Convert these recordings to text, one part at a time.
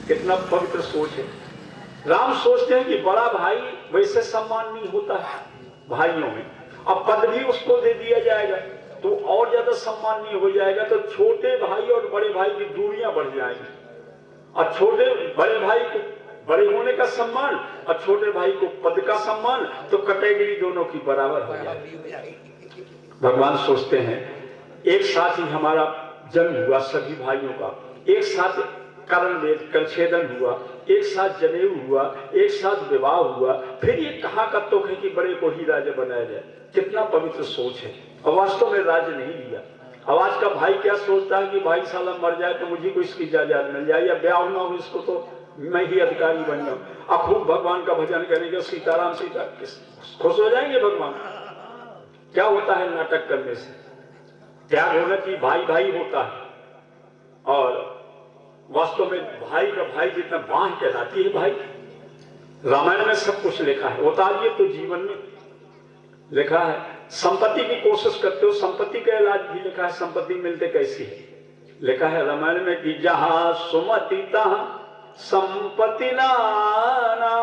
कितना पवित्र सोच है। राम सोचते हैं कि बड़ा भाई वैसे सम्मान नहीं होता है भाइयों में, अब पद भी उसको दे दिया जाएगा तो और ज्यादा सम्मान नहीं हो जाएगा, तो छोटे भाई और बड़े भाई की दूरियां बढ़ जाएंगी, और छोटे बड़े भाई को बड़े होने का सम्मान और छोटे भाई को पद का सम्मान, तो कैटेगरी दोनों की बराबर हो जाएगी। भगवान सोचते हैं एक साथ ही हमारा जन्म हुआ, सभी भाइयों का एक साथ कर्ण वेद कलछेदन हुआ, एक साथ जनेऊ हुआ, एक साथ विवाह हुआ, फिर ये कहाँ का तुक है कि बड़े को ही राजा बनाया जाए। कितना पवित्र सोच है। और वास्तव में राज्य नहीं लिया। अब आज का भाई क्या सोचता है कि भाई साला मर जाए तो मुझे को इसकी जायदाद मिल जाए, या ब्याह ना हो इसको तो मैं ही अधिकारी बन जाऊं, अब खूब भगवान का भजन करेंगे, सीताराम सीता, खुश हो जाएंगे भगवान। क्या होता है नाटक करने से? त्याग होना कि भाई भाई होता है, और वास्तव में भाई का भाई जितना बांह कहलाती है भाई। रामायण में सब कुछ लिखा है, उतारिए तो जीवन में लिखा है। संपत्ति की कोशिश करते हो, संपत्ति का इलाज भी लिखा है, संपत्ति मिलते कैसी है लिखा है रामायण में कि जहां सुमति तहां संपत्ति नाना,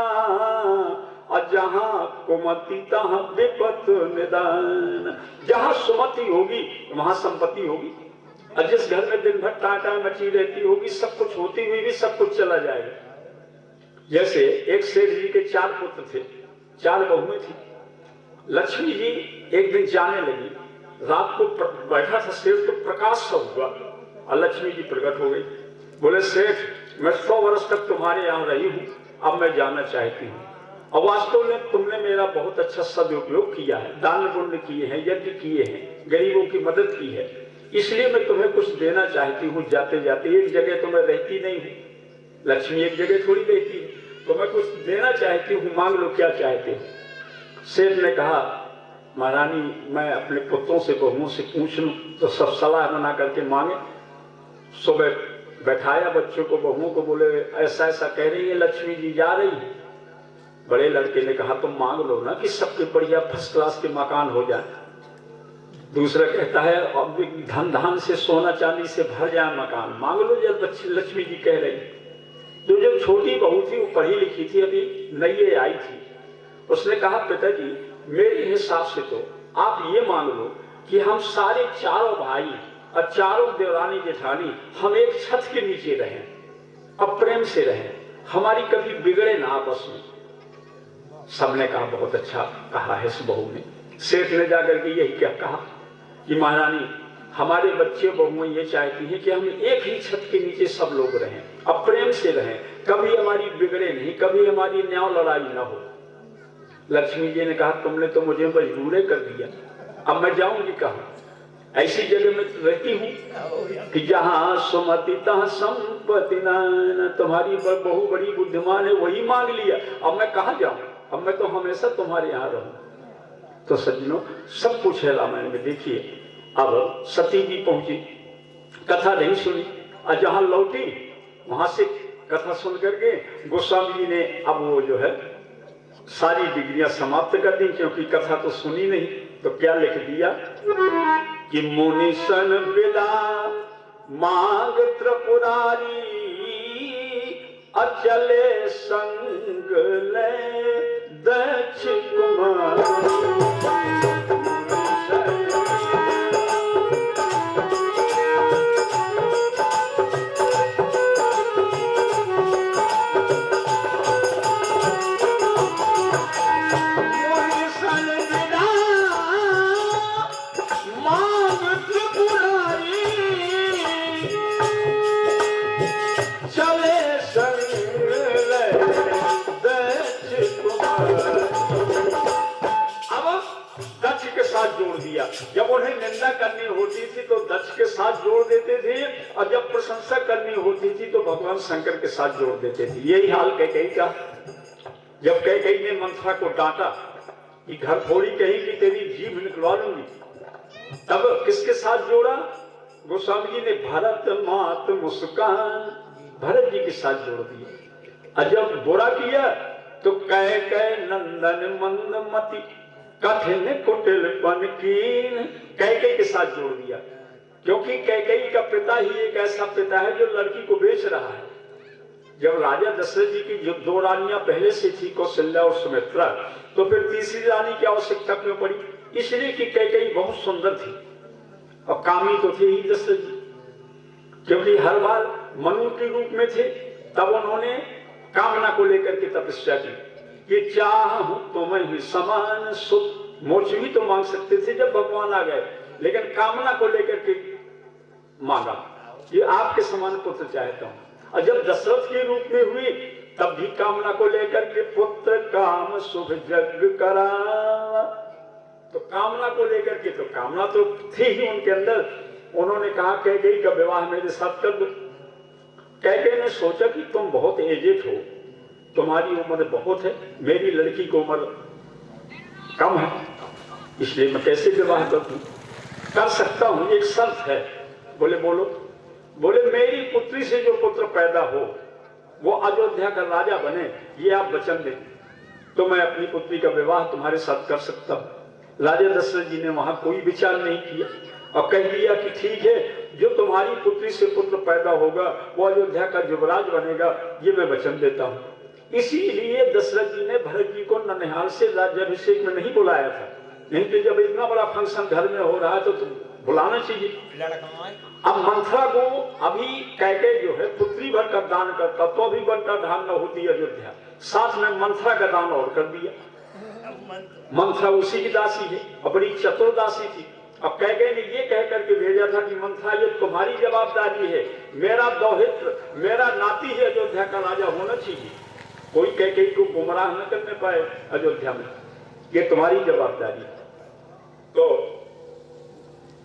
और जहां कुमति तहां विपत निदान। जहां सुमति होगी वहां संपत्ति होगी, और जिस घर में दिन भर टाटा मची रहती होगी, सब कुछ होती हुई भी सब कुछ चला जाएगा। जैसे एक सेठ जी के 4 पुत्र थे, 4 बहुएं थी। लक्ष्मी जी एक दिन जाने लगी, रात को बैठा था सेठ तो प्रकाश सा हुआ और लक्ष्मी जी प्रकट हो गई। बोले सेठ मैं 100 वर्ष तक तुम्हारे यहाँ रही हूँ, अब मैं जाना चाहती हूँ, और वास्तव में तुमने मेरा बहुत अच्छा सदुपयोग किया है, दान पुण्य किए हैं, यज्ञ किए हैं, गरीबों की मदद की है, इसलिए मैं तुम्हें कुछ देना चाहती हूँ। जाते जाते एक जगह तो मैं रहती नहीं हूँ, लक्ष्मी एक जगह थोड़ी रहती है, तो मैं कुछ देना चाहती हूँ, मांग लो क्या चाहते हो। सेठ ने कहा महारानी मैं अपने पुत्रों से बहुओं से पूछ लूं तो सब सलाह बना करके मांगे। सुबह बैठाया बच्चों को, बहुओं को, बोले ऐसा ऐसा कह रही है लक्ष्मी जी, जा रही है। बड़े लड़के ने कहा तुम मांग लो ना कि सबके बढ़िया फर्स्ट क्लास के मकान हो जाए। दूसरा कहता है अब धन धान से सोना चांदी से भर जाए मकान, मांग लो जब बच्ची लक्ष्मी जी कह रही। तो जो छोटी बहू थी वो पढ़ी लिखी थी, अभी नई आई थी, उसने कहा पिताजी मेरे हिसाब से तो आप ये मांग लो कि हम सारे चारों भाई और चारों देवरानी जेठानी हम एक छत के नीचे रहें, अब प्रेम से रहें, हमारी कभी बिगड़े ना आपस में। सबने कहा बहुत अच्छा कहा है इस बहू ने। सेठ ने जाकर के यही क्या कहा कि महारानी हमारे बच्चे बहुएं ये चाहती हैं कि हम एक ही छत के नीचे सब लोग रहें, अब प्रेम से रहें, कभी हमारी बिगड़े नहीं, कभी हमारी न्याय लड़ाई ना हो। लक्ष्मी जी ने कहा तुमने तो मुझे मजबूर कर दिया, अब मैं जाऊंगी कहां? ऐसी जगह में रहती हूँ कि जहां सुमति तहां संपत्ति नाना। तुम्हारी बहू बड़ी बुद्धिमान है, वही मांग लिया, अब मैं कहां जाऊं? अब मैं तो हमेशा तुम्हारे यहाँ रहूं। तो सज्जनों सब कुछ है रामायण में। देखिए अब सती जी पहुंची, कथा नहीं सुनी, और जहां लौटी वहां से कथा सुन करके गोस्वामी जी ने अब वो जो है सारी डिग्रियां समाप्त कर दी, क्योंकि कथा तो सुनी नहीं। तो क्या लिख दिया कि मुनि सन विदा मांग त्रिपुरारी, अचले संग ले दक्ष कुमारी। जोड़ दिया, जब उन्हें निंदा करनी होती थी तो दक्ष के साथ जोड़ देते थे, और जब प्रशंसा करनी होती थी तो भगवान शंकर के साथ जोड़ देते थे। यही हाल कैकेयी का। जब कैकेयी ने मंथरा को डांटा कि घर फोड़ी कहीं की तेरी जीभ निकलवा लूंगी, तब किसके साथ जोड़ा? गोस्वामी जी ने भरत मात मुस्कान, भरत जी के साथ जोड़ दिया। और जब बुरा किया तो कैकेयी नंदन मंदमती कठिन कुटिलपन कीन, कैकेयी के साथ जोड़ दिया, क्योंकि कैकेयी का पिता ही एक ऐसा पिता है जो लड़की को बेच रहा है। जब राजा दशरथ जी की जो 2 रानियां पहले से थी, कौशल्या और सुमित्रा, तो फिर तीसरी रानी की आवश्यकता क्यों पड़ी? इसलिए कि कैकेयी बहुत सुंदर थी और कामी तो थे ही दशरथ जी, क्योंकि हर बार मनु के रूप में थे। तब उन्होंने कामना को लेकर के तपस्या की कि चाहूं तुम्हें समान सुख। मोक्ष भी तो मांग सकते थे जब भगवान आ गए, लेकिन कामना को लेकर के मांगा, ये आपके समान पुत्र चाहता हूं। और जब दशरथ के रूप में हुई तब भी कामना को लेकर के पुत्र काम सुख जग करा। तो कामना को लेकर के, तो कामना तो थी ही उनके अंदर। उन्होंने कहा कैकेयी का विवाह मेरे साथ कर दो। कैकेयी ने सोचा कि तुम बहुत एजेड हो, तुम्हारी उम्र बहुत है, मेरी लड़की की उम्र कम है, इसलिए मैं कैसे विवाह कर दूं? कर सकता हूं, एक शर्त है। बोले बोलो। बोले मेरी पुत्री से जो पुत्र पैदा हो वो अयोध्या का राजा बने, ये आप वचन दें तो मैं अपनी पुत्री का विवाह तुम्हारे साथ कर सकता हूं। राजा दशरथ जी ने वहां कोई विचार नहीं किया और कह दिया कि ठीक है, जो तुम्हारी पुत्री से पुत्र पैदा होगा वो अयोध्या का युवराज बनेगा, ये मैं वचन देता हूं। इसीलिए दशरथ जी ने भरत जी को ननिहाल से राज्याभिषेक में नहीं बुलाया था, नहीं तो जब इतना बड़ा फंक्शन घर में हो रहा है तो बुलाना चाहिए। अब मंथरा को अभी कैकेयी जो है पुत्री भर का दान करता तो अभी बनता धान न होती अयोध्या, साथ में मंथरा का दान और कर दिया। मंथरा उसी की दासी है और बड़ी चतुर दासी थी। अब कैकेयी ने ये कह करके भेजा था कि मंथरा ये तुम्हारी जवाबदारी है, मेरा दौहित्र मेरा नाती है अयोध्या का राजा होना चाहिए, कोई कैकेयी को गुमराह न करने पाए अयोध्या में, ये तुम्हारी जवाबदारी है। तो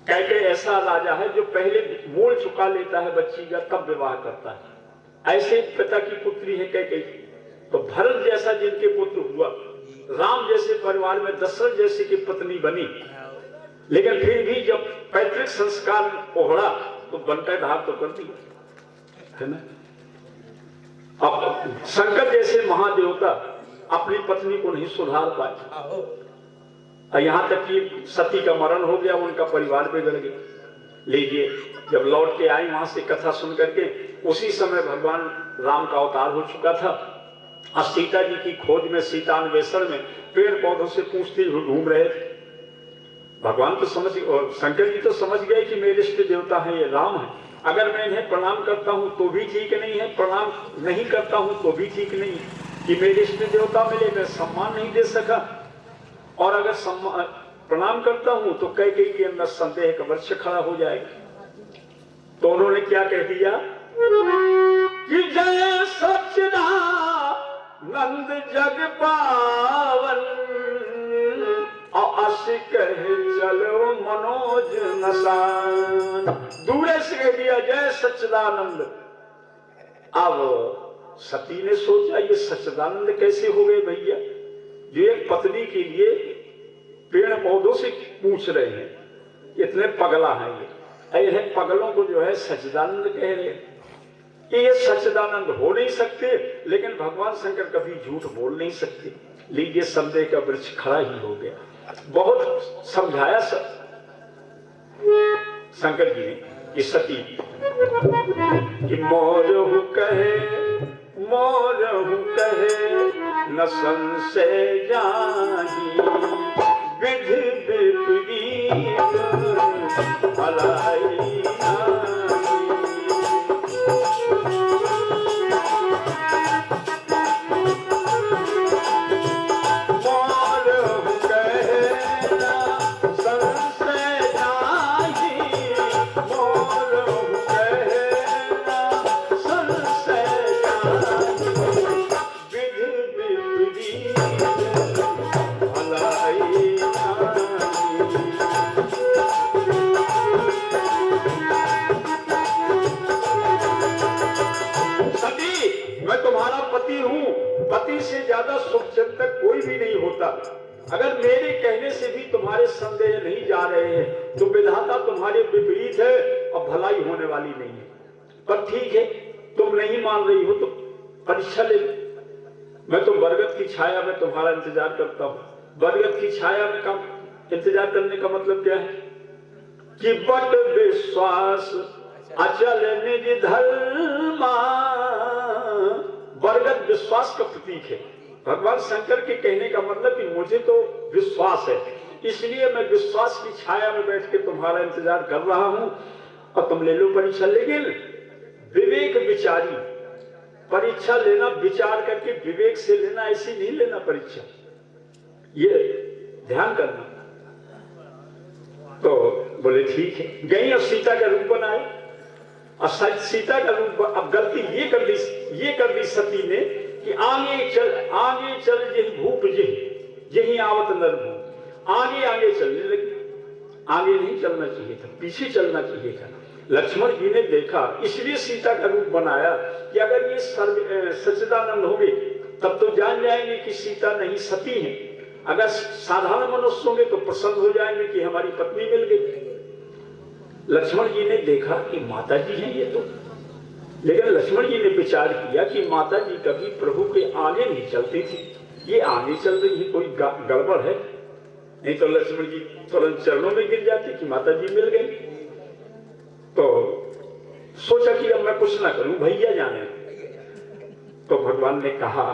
कैकेयी ऐसा राजा है जो पहले मोल चुका लेता है बच्ची का तब विवाह करता है। ऐसे पिता की पुत्री है कैकेयी। तो भरत जैसा जिनके पुत्र हुआ, राम जैसे परिवार में दशरथ जैसे की पत्नी बनी, लेकिन फिर भी जब पैतृक संस्कार ओढ़ा तो बनता धार तो कर दिया, है ना। अब शंकर जैसे महादेवता अपनी पत्नी को नहीं सुधार पाए, यहां तक कि सती का मरण हो गया, उनका परिवार बिगड़ गया। लीजिए, जब लौट के आई वहां से कथा सुन करके, उसी समय भगवान राम का अवतार हो चुका था और सीता जी की खोज में, सीतान्वेषण में पेड़ पौधों से पूछते हुए घूम रहे थे। भगवान तो समझ, और शंकर जी तो समझ गए कि मेरे इष्ट देवता है ये राम है, अगर मैं इन्हें प्रणाम करता हूं तो भी ठीक नहीं है, प्रणाम नहीं करता हूं तो भी ठीक नहीं है कि मेरे इष्ट देवता मिले, मैं सम्मान नहीं दे सका, और अगर प्रणाम करता हूं तो कैकेयी के अंदर संदेह का वृक्ष खड़ा हो जाएगा। तो उन्होंने क्या कह दिया कि जय सच्चिदानंद जग पावन और अस कहे चलो मनोज नसान। दूरे से कह दिया जय सच्चिदानंद। अब सती ने सोचा ये सच्चिदानंद कैसे हो गए भैया, जो एक पत्नी के लिए पेड़ पौधों से पूछ रहे हैं, इतने पगला हैं ये पगलों को जो है सच्चिदानंद कह रहे हैं कि ये सच्चिदानंद हो नहीं सकते, लेकिन भगवान शंकर कभी झूठ बोल नहीं सकते। लीजिए, संदेह का वृक्ष खड़ा ही हो गया। बहुत समझाया शंकर जी ने कि सती कि मोरहु कहे न संशय जाही, विधि विपरीत भलाई अगर मेरे कहने से भी तुम्हारे संदेह नहीं जा रहे हैं तो विधाता तुम्हारे विपरीत है और भलाई होने वाली नहीं है। पर ठीक है, तुम नहीं मान रही हो तो परीक्षा ले लो। मैं तो बरगद की छाया में तुम्हारा इंतजार करता हूं। बरगद की छाया में काम इंतजार करने का मतलब क्या है कि बट विश्वास अचल निज धर्मा विश्वास का प्रतीक है। भगवान शंकर के कहने का मतलब कि मुझे तो विश्वास है, इसलिए मैं विश्वास की छाया में बैठ के तुम्हारा इंतजार कर रहा हूं और तुम ले लो परीक्षा। लेकिन विवेक विचारी परीक्षा लेना, विचार करके विवेक से लेना, ऐसी नहीं लेना परीक्षा, ये ध्यान करना। तो बोले ठीक है। गई और सीता का रूप बनाए और सीता का रूप, अब गलती ये कर दी सती ने कि आगे चल यही भूप यही आवत नर भूप, आगे चलने लगी। आगे नहीं चलना चाहिए था, पीछे चलना चाहिए था। लक्ष्मण जी ने देखा, इसलिए सीता का रूप बनाया कि अगर ये सच्चिदानंद होंगे तब तो जान जाएंगे कि सीता नहीं सती है। अगर साधारण मनुष्य होंगे तो प्रसन्न हो जाएंगे कि हमारी पत्नी मिल गई। लक्ष्मण जी ने देखा कि माता जी हैं ये तो, लेकिन लक्ष्मण जी ने विचार किया कि माता जी कभी प्रभु के आगे नहीं चलती थी, ये आगे चल रही है, कोई गड़बड़ है। नहीं तो लक्ष्मण जी तुरंत चरणों में गिर जाते कि माता जी मिल गई। तो सोचा कि अब मैं कुछ ना करूं, भैया जाने। तो भगवान ने कहा